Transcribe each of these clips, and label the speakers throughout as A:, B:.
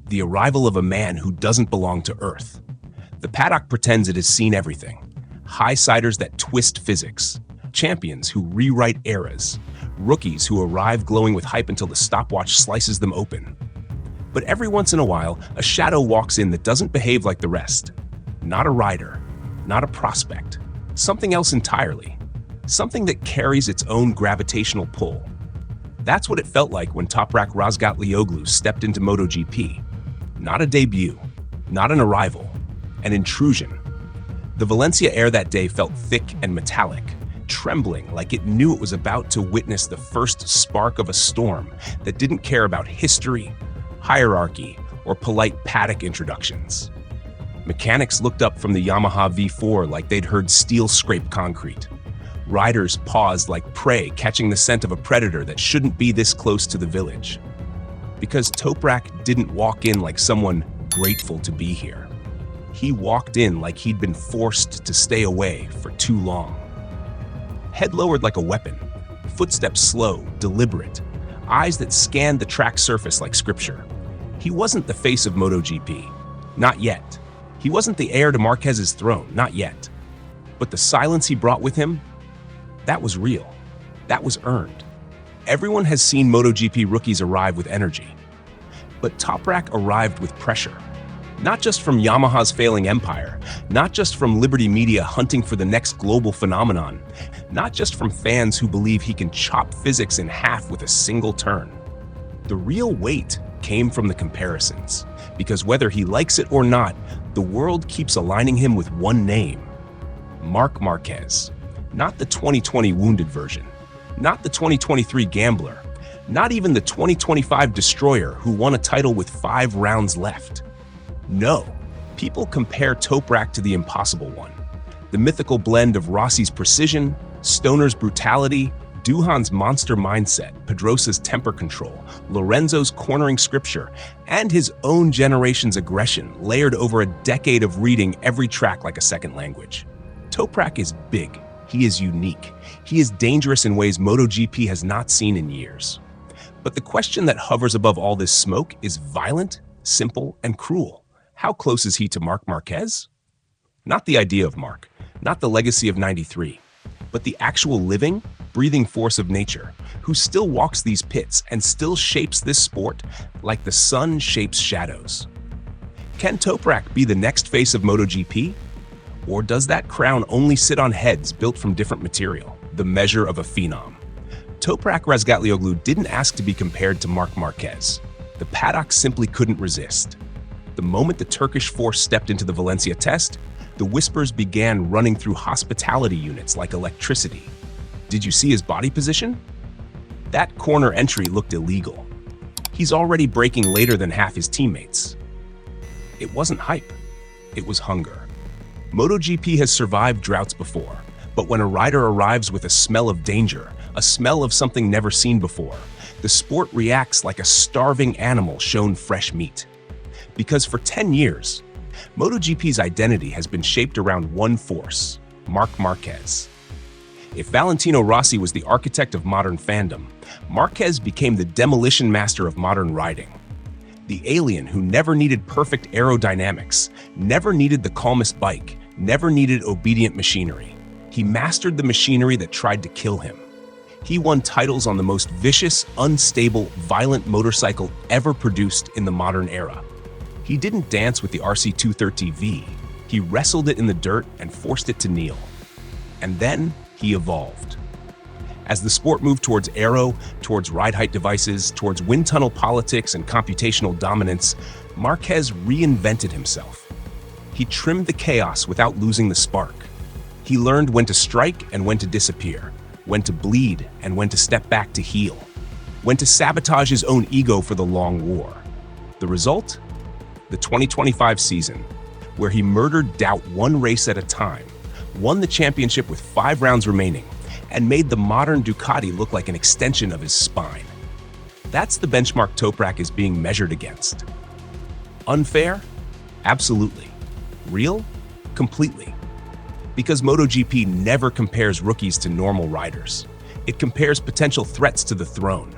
A: the arrival of a man who doesn't belong to Earth. The paddock pretends it has seen everything. High-siders that twist physics, champions who rewrite eras, rookies who arrive glowing with hype until the stopwatch slices them open. But every once in a while, a shadow walks in that doesn't behave like the rest. Not a rider, not a prospect, something else entirely. Something that carries its own gravitational pull. That's what it felt like when Toprak Razgatlioglu stepped into MotoGP. Not a debut, not an arrival, an intrusion. The Valencia air that day felt thick and metallic, trembling like it knew it was about to witness the first spark of a storm that didn't care about history, hierarchy, or polite paddock introductions. Mechanics looked up from the Yamaha V4 like they'd heard steel scrape concrete. Riders paused like prey catching the scent of a predator that shouldn't be this close to the village. Because Toprak didn't walk in like someone grateful to be here. He walked in like he'd been forced to stay away for too long. Head lowered like a weapon, footsteps slow, deliberate, eyes that scanned the track surface like scripture. He wasn't the face of MotoGP, not yet. He wasn't the heir to Marquez's throne, not yet. But the silence he brought with him, that was real. That was earned. Everyone has seen MotoGP rookies arrive with energy. But Toprak arrived with pressure. Not just from Yamaha's failing empire, not just from Liberty Media hunting for the next global phenomenon, not just from fans who believe he can chop physics in half with a single turn. The real weight came from the comparisons, because whether he likes it or not, the world keeps aligning him with one name: Marc Marquez. Not the 2020 wounded version, not the 2023 gambler, not even the 2025 destroyer who won a title with 5 rounds left. No, people compare Toprak to the impossible one, the mythical blend of Rossi's precision, Stoner's brutality, Duhan's monster mindset, Pedrosa's temper control, Lorenzo's cornering scripture, and his own generation's aggression layered over a decade of reading every track like a second language. Toprak is big. He is unique. He is dangerous in ways MotoGP has not seen in years. But the question that hovers above all this smoke is violent, simple, and cruel. How close is he to Marc Marquez? Not the idea of Marc, not the legacy of '93, but the actual living, breathing force of nature, who still walks these pits and still shapes this sport like the sun shapes shadows. Can Toprak be the next face of MotoGP? Or does that crown only sit on heads built from different material, the measure of a phenom? Toprak Razgatlioglu didn't ask to be compared to Marc Marquez. The paddock simply couldn't resist. The moment the Turkish force stepped into the Valencia test, the whispers began running through hospitality units like electricity. Did you see his body position? That corner entry looked illegal. He's already braking later than half his teammates. It wasn't hype, it was hunger. MotoGP has survived droughts before, but when a rider arrives with a smell of danger, a smell of something never seen before, the sport reacts like a starving animal shown fresh meat. Because for 10 years, MotoGP's identity has been shaped around one force: Marc Marquez. If Valentino Rossi was the architect of modern fandom, Marquez became the demolition master of modern riding. The alien who never needed perfect aerodynamics, never needed the calmest bike, never needed obedient machinery. He mastered the machinery that tried to kill him. He won titles on the most vicious, unstable, violent motorcycle ever produced in the modern era. He didn't dance with the RC230V. He wrestled it in the dirt and forced it to kneel. And then he evolved. As the sport moved towards aero, towards ride height devices, towards wind tunnel politics and computational dominance, Marquez reinvented himself. He trimmed the chaos without losing the spark. He learned when to strike and when to disappear, when to bleed and when to step back to heal, when to sabotage his own ego for the long war. The result? The 2025 season, where he murdered doubt one race at a time, won the championship with 5 rounds remaining, and made the modern Ducati look like an extension of his spine. That's the benchmark Toprak is being measured against. Unfair? Absolutely. Real? Completely. Because MotoGP never compares rookies to normal riders. It compares potential threats to the throne.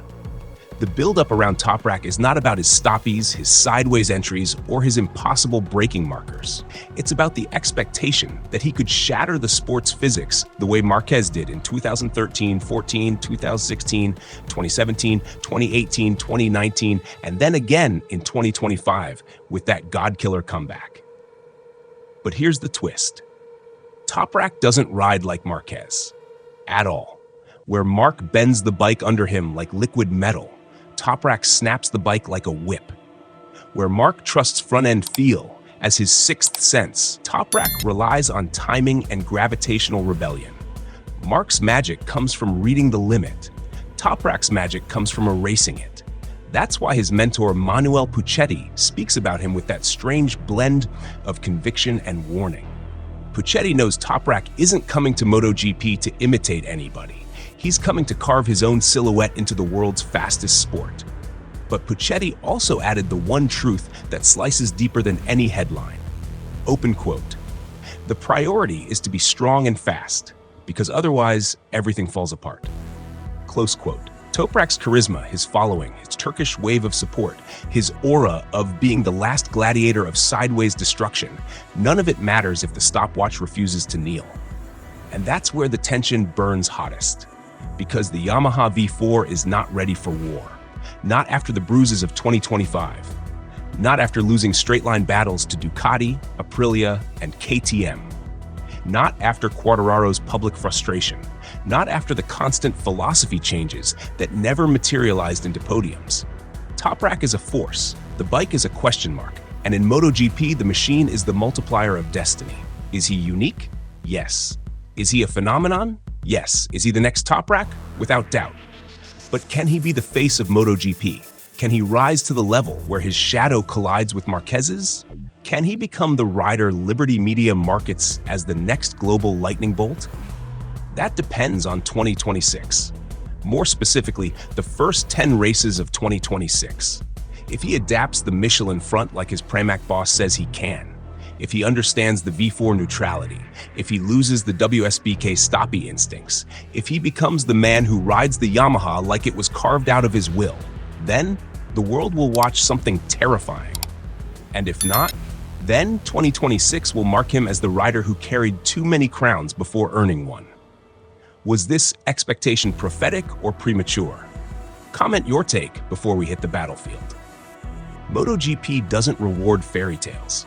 A: The buildup around Toprak is not about his stoppies, his sideways entries, or his impossible braking markers. It's about the expectation that he could shatter the sport's physics the way Marquez did in 2013, 14, 2016, 2017, 2018, 2019, and then again in 2025 with that God-killer comeback. But here's the twist. Toprak doesn't ride like Marquez. At all. Where Mark bends the bike under him like liquid metal, Toprak snaps the bike like a whip. Where Mark trusts front-end feel as his sixth sense, Toprak relies on timing and gravitational rebellion. Mark's magic comes from reading the limit. Toprak's magic comes from erasing it. That's why his mentor Manuel Puccetti speaks about him with that strange blend of conviction and warning. Puccetti knows Toprak isn't coming to MotoGP to imitate anybody. He's coming to carve his own silhouette into the world's fastest sport. But Puccetti also added the one truth that slices deeper than any headline. Open quote. The priority is to be strong and fast, because otherwise everything falls apart. Close quote. Toprak's charisma, his following, his Turkish wave of support, his aura of being the last gladiator of sideways destruction, none of it matters if the stopwatch refuses to kneel. And that's where the tension burns hottest. Because the Yamaha V4 is not ready for war. Not after the bruises of 2025. Not after losing straight-line battles to Ducati, Aprilia, and KTM. Not after Quartararo's public frustration. Not after the constant philosophy changes that never materialized into podiums. Toprak is a force, the bike is a question mark, and in MotoGP, the machine is the multiplier of destiny. Is he unique? Yes. Is he a phenomenon? Yes. Is he the next Toprak? Without doubt. But can he be the face of MotoGP? Can he rise to the level where his shadow collides with Marquez's? Can he become the rider Liberty Media markets as the next global lightning bolt? That depends on 2026. More specifically, the first 10 races of 2026. If he adapts the Michelin front like his Pramac boss says he can, if he understands the V4 neutrality, if he loses the WSBK stoppie instincts, if he becomes the man who rides the Yamaha like it was carved out of his will, then the world will watch something terrifying. And if not, then 2026 will mark him as the rider who carried too many crowns before earning one. Was this expectation prophetic or premature? Comment your take before we hit the battlefield. MotoGP doesn't reward fairy tales.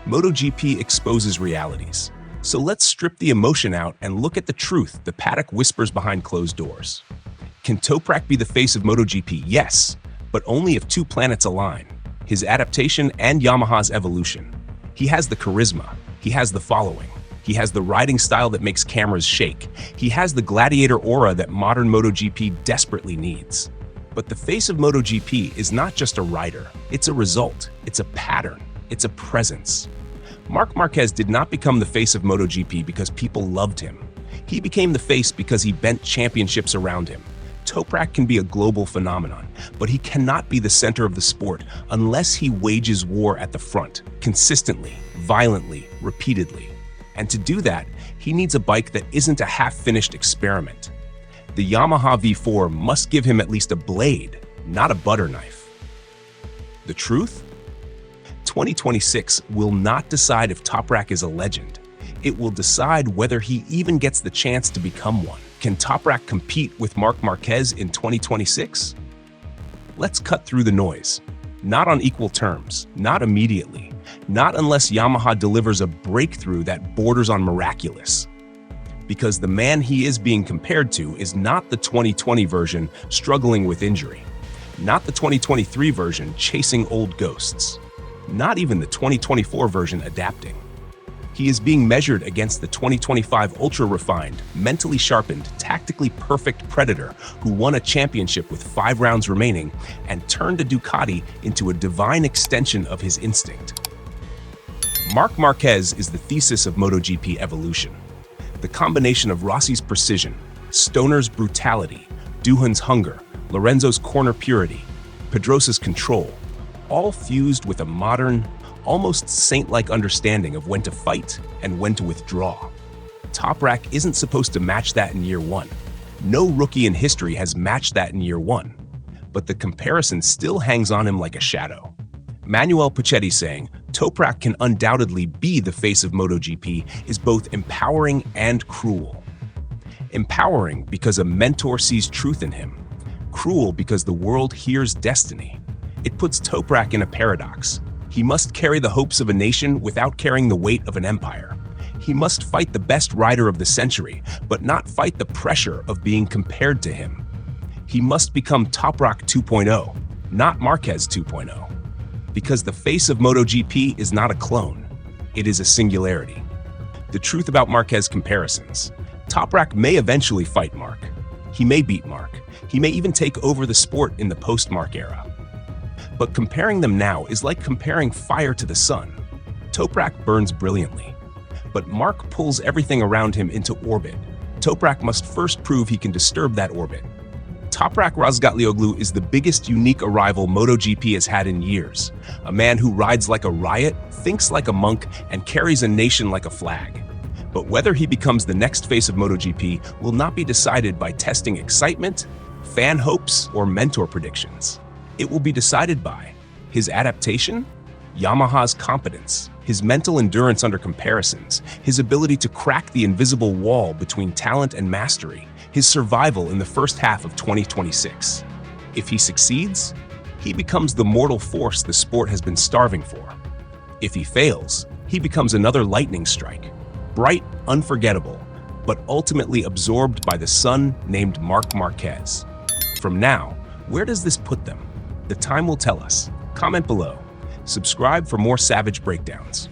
A: MotoGP exposes realities. So let's strip the emotion out and look at the truth the paddock whispers behind closed doors. Can Toprak be the face of MotoGP? Yes, but only if two planets align. His adaptation and Yamaha's evolution. He has the charisma. He has the following. He has the riding style that makes cameras shake. He has the gladiator aura that modern MotoGP desperately needs. But the face of MotoGP is not just a rider. It's a result. It's a pattern. It's a presence. Marc Marquez did not become the face of MotoGP because people loved him. He became the face because he bent championships around him. Toprak can be a global phenomenon, but he cannot be the center of the sport unless he wages war at the front, consistently, violently, repeatedly. And to do that, he needs a bike that isn't a half-finished experiment. The Yamaha V4 must give him at least a blade, not a butter knife. The truth? 2026 will not decide if Toprak is a legend. It will decide whether he even gets the chance to become one. Can Toprak compete with Marc Marquez in 2026? Let's cut through the noise. Not on equal terms, not immediately, not unless Yamaha delivers a breakthrough that borders on miraculous. Because the man he is being compared to is not the 2020 version struggling with injury, not the 2023 version chasing old ghosts, not even the 2024 version adapting. He is being measured against the 2025 ultra-refined, mentally sharpened, tactically perfect predator who won a championship with 5 rounds remaining and turned a Ducati into a divine extension of his instinct. Marc Marquez is the thesis of MotoGP evolution. The combination of Rossi's precision, Stoner's brutality, Duhan's hunger, Lorenzo's corner purity, Pedrosa's control, all fused with a modern, almost saint-like understanding of when to fight and when to withdraw. Toprak isn't supposed to match that in year one. No rookie in history has matched that in year one. but the comparison still hangs on him like a shadow. Manuel Pachetti saying, Toprak can undoubtedly be the face of MotoGP is both empowering and cruel. Empowering because a mentor sees truth in him. Cruel because the world hears destiny. It puts Toprak in a paradox. He must carry the hopes of a nation without carrying the weight of an empire. He must fight the best rider of the century, but not fight the pressure of being compared to him. He must become Toprak 2.0, not Marquez 2.0. Because the face of MotoGP is not a clone, it is a singularity. The truth about Marquez comparisons. Toprak may eventually fight Marc. He may beat Marc. He may even take over the sport in the post-Marc era. But comparing them now is like comparing fire to the sun. Toprak burns brilliantly, but Marc pulls everything around him into orbit. Toprak must first prove he can disturb that orbit. Toprak Razgatlioglu is the biggest unique arrival MotoGP has had in years. A man who rides like a riot, thinks like a monk, and carries a nation like a flag. But whether he becomes the next face of MotoGP will not be decided by testing excitement, fan hopes, or mentor predictions. It will be decided by his adaptation, Yamaha's competence, his mental endurance under comparisons, his ability to crack the invisible wall between talent and mastery, his survival in the first half of 2026. If he succeeds, he becomes the mortal force the sport has been starving for. If he fails, he becomes another lightning strike, bright, unforgettable, but ultimately absorbed by the sun named Marc Marquez. From now, where does this put them? The time will tell us. Comment below. Subscribe for more savage breakdowns.